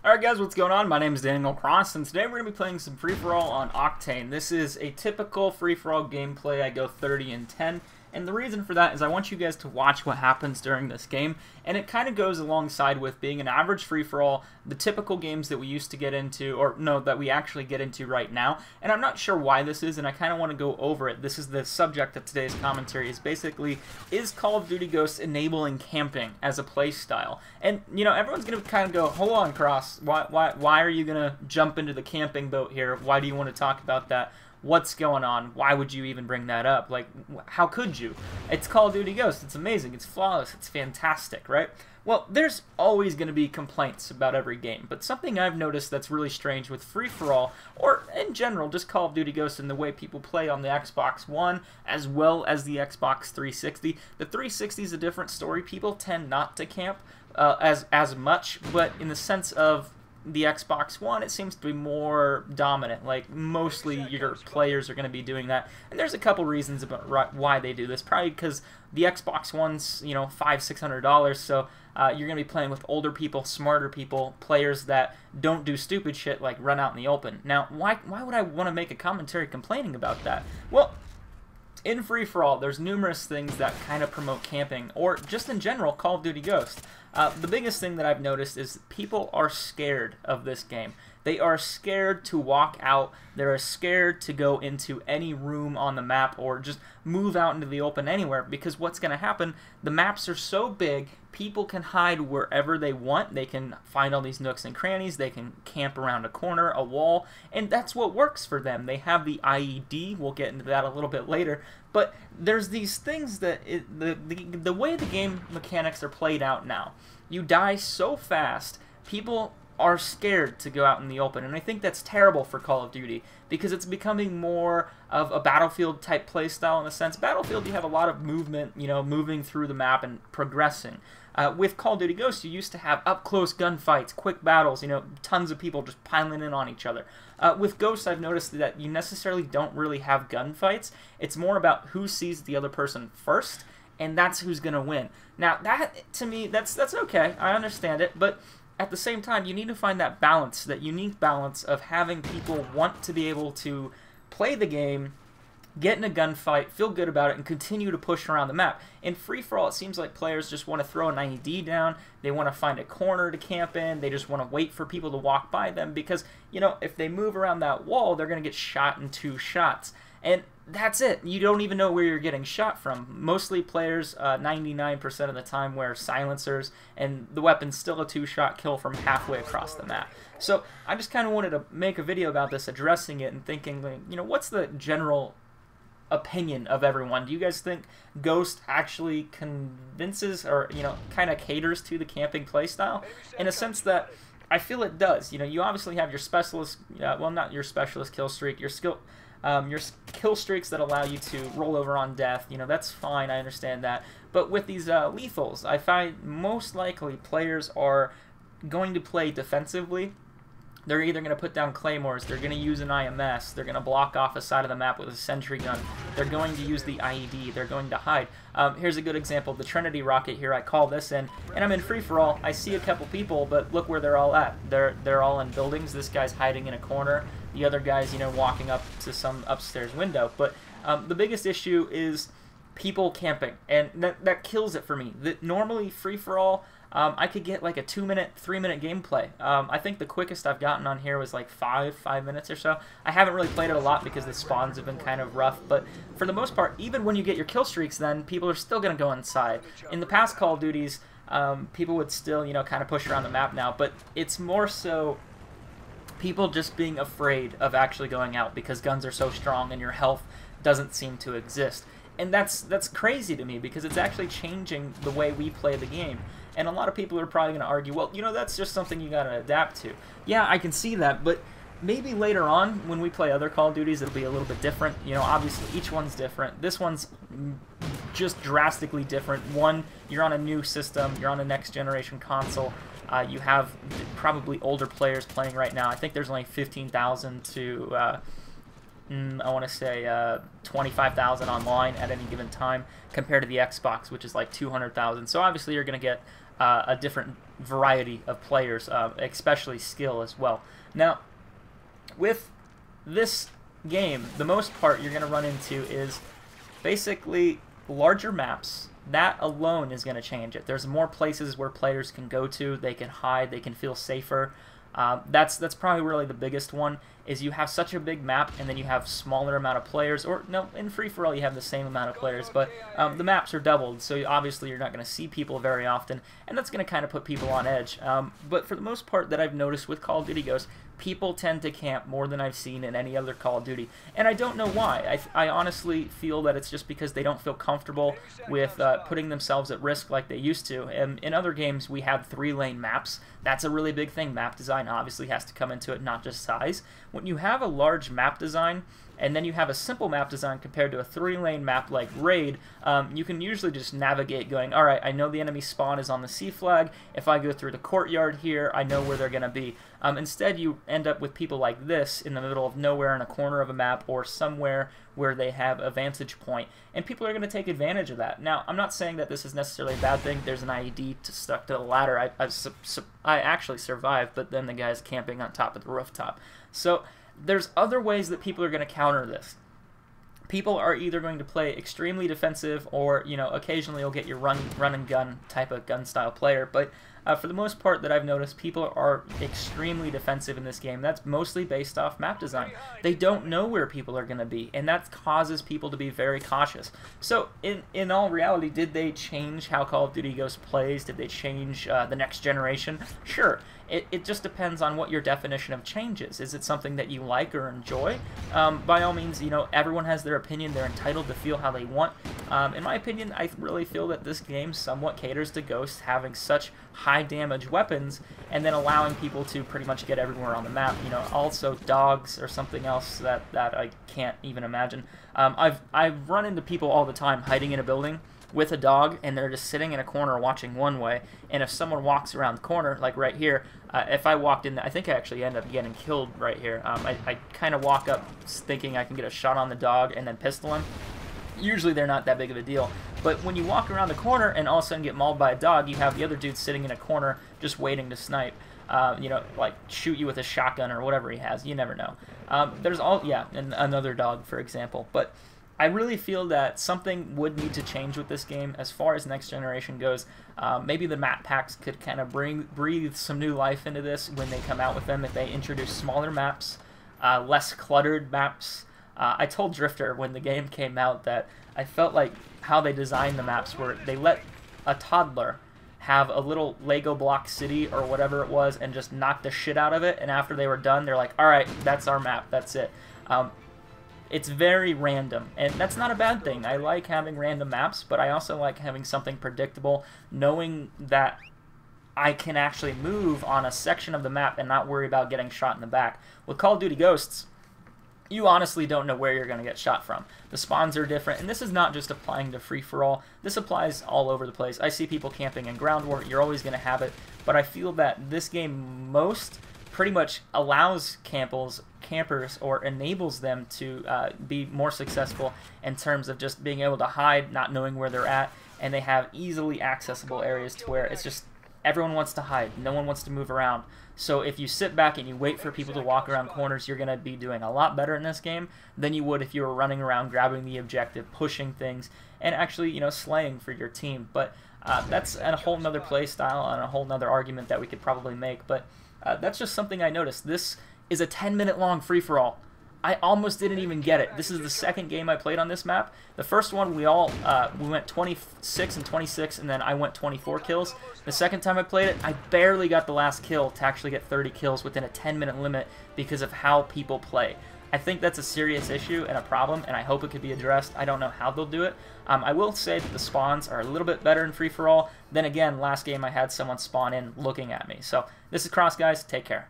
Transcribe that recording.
Alright guys, what's going on? My name is Daniel Kross, and today we're going to be playing some free-for-all on Octane. This is a typical free-for-all gameplay. I go 30 and 10, and the reason for that is I want you guys to watch what happens during this game, and it kind of goes alongside with being an average free-for-all, the typical games that we used to get into, or no, that we actually get into right now, and I'm not sure why this is, and I kind of want to go over it. This is the subject of today's commentary, is basically, is Call of Duty Ghosts enabling camping as a play style? And, you know, everyone's going to kind of go, hold on, Kross, why are you going to jump into the camping boat here? Why do you want to talk about that? What's going on? Why would you even bring that up? Like, how could you? It's Call of Duty Ghosts. It's amazing. It's flawless. It's fantastic, right? Well, there's always going to be complaints about every game, but something I've noticed that's really strange with free-for-all, or in general, just Call of Duty Ghosts and the way people play on the Xbox One, as well as the Xbox 360. The 360 is a different story. People tend not to camp as much, but in the sense of the Xbox One, it seems to be more dominant. Like, mostly your players are going to be doing that. And there's a couple reasons about why they do this. Probably because the Xbox One's, you know, $500–600, so you're going to be playing with older people, smarter people, players that don't do stupid shit like run out in the open. Now, why would I want to make a commentary complaining about that? Well, in free-for-all, there's numerous things that kind of promote camping, or just in general, Call of Duty Ghosts. The biggest thing that I've noticed is people are scared of this game. They are scared to walk out. They're scared to go into any room on the map or just move out into the open anywhere, because what's going to happen, the maps are so big, people can hide wherever they want. They can find all these nooks and crannies. They can camp around a corner, a wall, and that's what works for them. They have the IED. We'll get into that a little bit later. But there's these things that the way the game mechanics are played out now, you die so fast, people are scared to go out in the open, and I think that's terrible for Call of Duty because it's becoming more of a Battlefield type play style in a sense. Battlefield, you have a lot of movement, you know, moving through the map and progressing. With Call of Duty Ghosts, you used to have up-close gunfights, quick battles, you know, tons of people just piling in on each other. With Ghosts, I've noticed that you necessarily don't really have gunfights. It's more about who sees the other person first, and that's who's going to win. Now, that, to me, that's okay. I understand it, but at the same time, you need to find that balance, that unique balance of having people want to be able to play the game, get in a gunfight, feel good about it, and continue to push around the map. In free-for-all, it seems like players just want to throw an IED down, they want to find a corner to camp in, they just want to wait for people to walk by them, because, you know, if they move around that wall, they're going to get shot in 2 shots. And that's it. You don't even know where you're getting shot from. Mostly players, 99% of the time, wear silencers, and the weapon's still a 2-shot kill from halfway across the map. So I just kind of wanted to make a video about this, addressing it, and thinking, like, you know, what's the general opinion of everyone? Do you guys think Ghost actually convinces, or, you know, kind of caters to the camping playstyle? In a sense that I feel it does. You know, you obviously have your specialist, well, not your specialist kill streak, your kill streaks that allow you to roll over on death. You know, that's fine, I understand that. But with these lethals, I find most likely players are going to play defensively. They're either going to put down claymores, they're going to use an IMS, they're going to block off a side of the map with a sentry gun, they're going to use the IED, they're going to hide. Here's a good example, the Trinity rocket here. I call this in, and I'm in free-for-all. I see a couple people, but look where they're all at. They're all in buildings. This guy's hiding in a corner. The other guy's, you know, walking up to some upstairs window. But the biggest issue is people camping, and that kills it for me. Normally, free-for-all, I could get like a 2-minute, 3-minute gameplay. I think the quickest I've gotten on here was like 5 minutes or so. I haven't really played it a lot because the spawns have been kind of rough, but for the most part, even when you get your kill streaks, then people are still going to go inside. In the past Call of Duties, people would still, you know, kind of push around the map now, but it's more so people just being afraid of actually going out because guns are so strong and your health doesn't seem to exist. And that's crazy to me because it's actually changing the way we play the game. And a lot of people are probably going to argue, well, you know, that's just something you got to adapt to. Yeah, I can see that, but maybe later on when we play other Call of Duties, it'll be a little bit different. You know, obviously each one's different. This one's just drastically different. One, you're on a new system, you're on a next generation console. You have probably older players playing right now. I think there's only 15,000 to I want to say 25,000 online at any given time, compared to the Xbox, which is like 200,000. So obviously you're going to get a different variety of players, especially skill as well. Now, with this game, the most part you're going to run into is basically larger maps. That alone is going to change it. There's more places where players can go to, they can hide, they can feel safer. That's probably really the biggest one, is you have such a big map and then you have smaller amount of players, or no, in free-for-all you have the same amount of players, but the maps are doubled, so obviously you're not going to see people very often, and that's going to kind of put people on edge. But for the most part that I've noticed with Call of Duty Ghosts, people tend to camp more than I've seen in any other Call of Duty, and I don't know why. I honestly feel that it's just because they don't feel comfortable with putting themselves at risk like they used to. And in other games, we have 3-lane maps. That's a really big thing. Map design obviously has to come into it, not just size. When you have a large map design, and then you have a simple map design compared to a 3-lane map like Raid, you can usually just navigate going, alright, I know the enemy spawn is on the C flag. If I go through the courtyard here, I know where they're going to be. Instead, you end up with people like this in the middle of nowhere in a corner of a map or somewhere where they have a vantage point, and people are going to take advantage of that. Now, I'm not saying that this is necessarily a bad thing. There's an IED stuck to the ladder. I actually survived, but then the guy's camping on top of the rooftop. So there's other ways that people are going to counter this. People are either going to play extremely defensive, or, you know, occasionally you'll get your run and gun type of gun style player, but for the most part that I've noticed, people are extremely defensive in this game. That's mostly based off map design. They don't know where people are going to be, and that causes people to be very cautious. So in all reality, did they change how Call of Duty Ghosts plays? Did they change the next generation? Sure. It just depends on what your definition of change is. Is it something that you like or enjoy? By all means, you know, everyone has their opinion. They're entitled to feel how they want. In my opinion, I really feel that this game somewhat caters to Ghosts having such high damage weapons, and then allowing people to pretty much get everywhere on the map. You know, also dogs or something else that I can't even imagine. I've run into people all the time hiding in a building with a dog, and they're just sitting in a corner watching one way, and if someone walks around the corner, like right here, if I walked in, I think I actually end up getting killed right here. I kind of walk up thinking I can get a shot on the dog and then pistol him. Usually they're not that big of a deal, but when you walk around the corner and all of a sudden get mauled by a dog, you have the other dude sitting in a corner just waiting to snipe. You know, like shoot you with a shotgun or whatever he has. You never know. There's and another dog, for example. But I really feel that something would need to change with this game as far as next generation goes. Maybe the map packs could kind of breathe some new life into this when they come out with them, if they introduce smaller maps, less cluttered maps. I told Drifter when the game came out that I felt like how they designed the maps were they let a toddler have a little Lego block city or whatever it was and just knock the shit out of it, and after they were done, they're like, alright, that's our map, that's it. It's very random, and that's not a bad thing. I like having random maps, but I also like having something predictable, knowing that I can actually move on a section of the map and not worry about getting shot in the back. With Call of Duty Ghosts, you honestly don't know where you're going to get shot from. The spawns are different, and this is not just applying to free-for-all. This applies all over the place. I see people camping in ground war. You're always going to have it, but I feel that this game pretty much allows campers or enables them to be more successful in terms of just being able to hide, not knowing where they're at, and they have easily accessible areas to where it's just everyone wants to hide. No one wants to move around. So if you sit back and you wait for people to walk around corners, you're going to be doing a lot better in this game than you would if you were running around, grabbing the objective, pushing things, and actually, you know, slaying for your team. But that's a whole nother play style and a whole nother argument that we could probably make. But that's just something I noticed. This is a 10-minute long free-for-all. I almost didn't even get it. This is the second game I played on this map. The first one, we went 26 and 26, and then I went 24 kills. The second time I played it, I barely got the last kill to actually get 30 kills within a 10-minute limit because of how people play. I think that's a serious issue and a problem, and I hope it could be addressed. I don't know how they'll do it. I will say that the spawns are a little bit better in free-for-all. Then again, last game I had someone spawn in looking at me. So this is Kross, guys. Take care.